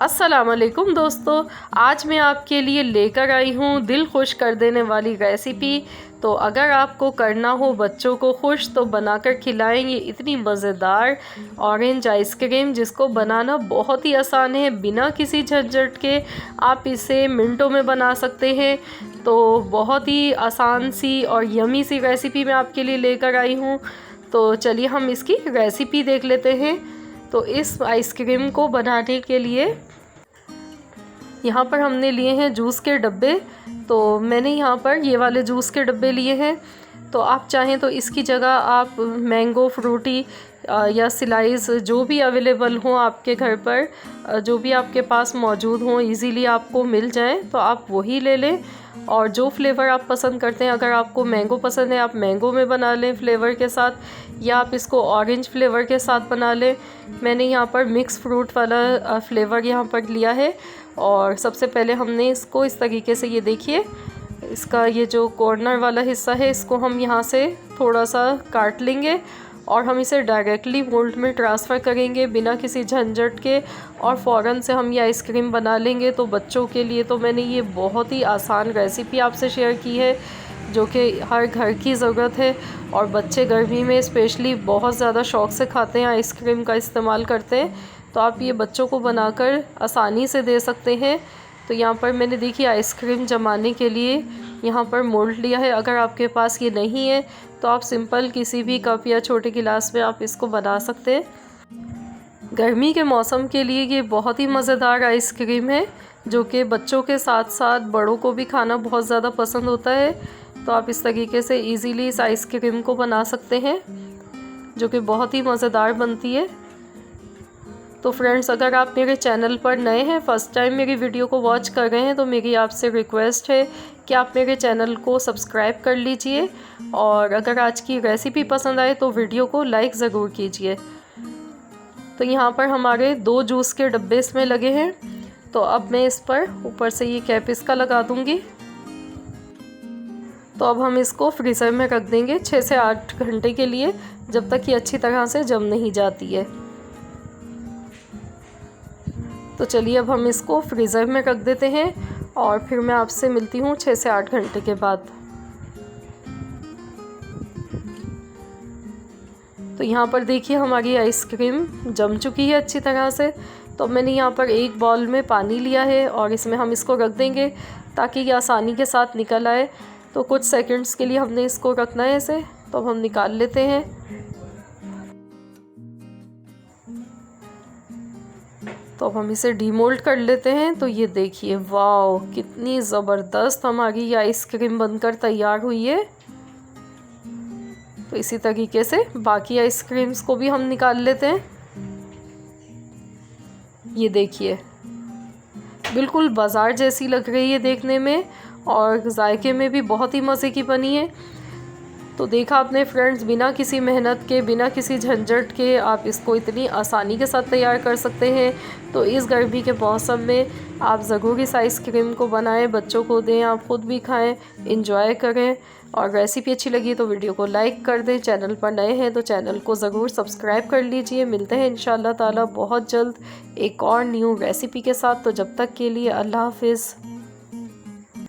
अस्सलाम वालेकुम दोस्तों, आज मैं आपके लिए लेकर आई हूँ दिल खुश कर देने वाली रेसिपी। तो अगर आपको करना हो बच्चों को खुश तो बनाकर खिलाएंगे इतनी मज़ेदार ऑरेंज आइसक्रीम जिसको बनाना बहुत ही आसान है, बिना किसी झंझट के आप इसे मिनटों में बना सकते हैं। तो बहुत ही आसान सी और यमी सी रेसिपी मैं आपके लिए लेकर आई हूँ। तो चलिए हम इसकी रेसिपी देख लेते हैं। तो इस आइसक्रीम को बनाने के लिए यहाँ पर हमने लिए हैं जूस के डब्बे। तो मैंने यहाँ पर ये वाले जूस के डब्बे लिए हैं। तो आप चाहें तो इसकी जगह आप मैंगो फ्रूटी या स्लाइस जो भी अवेलेबल हो आपके घर पर, जो भी आपके पास मौजूद हों, इजीली आपको मिल जाएं तो आप वही ले लें। और जो फ्लेवर आप पसंद करते हैं, अगर आपको मैंगो पसंद है आप मैंगो में बना लें फ्लेवर के साथ, या आप इसको ऑरेंज फ्लेवर के साथ बना लें। मैंने यहाँ पर मिक्स फ्रूट वाला फ्लेवर यहाँ पर लिया है। और सबसे पहले हमने इसको इस तरीके से, ये देखिए इसका ये जो कॉर्नर वाला हिस्सा है इसको हम यहाँ से थोड़ा सा काट लेंगे और हम इसे डायरेक्टली मोल्ड में ट्रांसफ़र करेंगे बिना किसी झंझट के, और फ़ौरन से हम ये आइसक्रीम बना लेंगे। तो बच्चों के लिए तो मैंने ये बहुत ही आसान रेसिपी आपसे शेयर की है जो कि हर घर की ज़रूरत है। और बच्चे गर्मी में स्पेशली बहुत ज़्यादा शौक़ से खाते हैं, आइसक्रीम का इस्तेमाल करते हैं। तो आप ये बच्चों को बनाकर आसानी से दे सकते हैं। तो यहाँ पर मैंने देखिए आइसक्रीम जमाने के लिए यहाँ पर मोल्ड लिया है। अगर आपके पास ये नहीं है तो आप सिंपल किसी भी कप या छोटे गिलास में आप इसको बना सकते हैं। गर्मी के मौसम के लिए ये बहुत ही मज़ेदार आइसक्रीम है जो कि बच्चों के साथ साथ बड़ों को भी खाना बहुत ज़्यादा पसंद होता है। तो आप इस तरीके से इजीली इस आइसक्रीम को बना सकते हैं जो कि बहुत ही मज़ेदार बनती है। तो फ्रेंड्स, अगर आप मेरे चैनल पर नए हैं, फ़र्स्ट टाइम मेरी वीडियो को वॉच कर रहे हैं, तो मेरी आपसे रिक्वेस्ट है कि आप मेरे चैनल को सब्सक्राइब कर लीजिए। और अगर आज की रेसिपी पसंद आए तो वीडियो को लाइक ज़रूर कीजिए। तो यहाँ पर हमारे 2 जूस के डब्बे इसमें लगे हैं। तो अब मैं इस पर ऊपर से ये कैप इसका लगा दूँगी। तो अब हम इसको फ्रीज़र में रख देंगे 6 से 8 घंटे के लिए, जब तक ये अच्छी तरह से जम नहीं जाती है। तो चलिए अब हम इसको फ्रीज़र में रख देते हैं और फिर मैं आपसे मिलती हूँ 6 से 8 घंटे के बाद। तो यहाँ पर देखिए हमारी आइसक्रीम जम चुकी है अच्छी तरह से। तो मैंने यहाँ पर एक बाउल में पानी लिया है और इसमें हम इसको रख देंगे ताकि ये आसानी के साथ निकल आए। तो कुछ सेकंड्स के लिए हमने इसको रखना है ऐसे। तो अब हम निकाल लेते हैं। तो अब हम इसे डीमोल्ड कर लेते हैं। तो ये देखिए, वाओ कितनी ज़बरदस्त हमारी ये आइसक्रीम बनकर तैयार हुई है। तो इसी तरीके से बाकी आइसक्रीम्स को भी हम निकाल लेते हैं। ये देखिए बिल्कुल बाज़ार जैसी लग रही है देखने में और जायके में भी बहुत ही मज़े की बनी है। तो देखा आपने फ्रेंड्स, बिना किसी मेहनत के, बिना किसी झंझट के आप इसको इतनी आसानी के साथ तैयार कर सकते हैं। तो इस गर्मी के मौसम में आप ज़रूर इस आइसक्रीम को बनाएं, बच्चों को दें, आप ख़ुद भी खाएं, इंजॉय करें। और रेसिपी अच्छी लगी तो वीडियो को लाइक कर दें। चैनल पर नए हैं तो चैनल को ज़रूर सब्सक्राइब कर लीजिए। मिलते हैं इंशाअल्लाह ताला बहुत जल्द एक और न्यू रेसिपी के साथ। तो जब तक के लिए अल्लाह हाफ़िज़।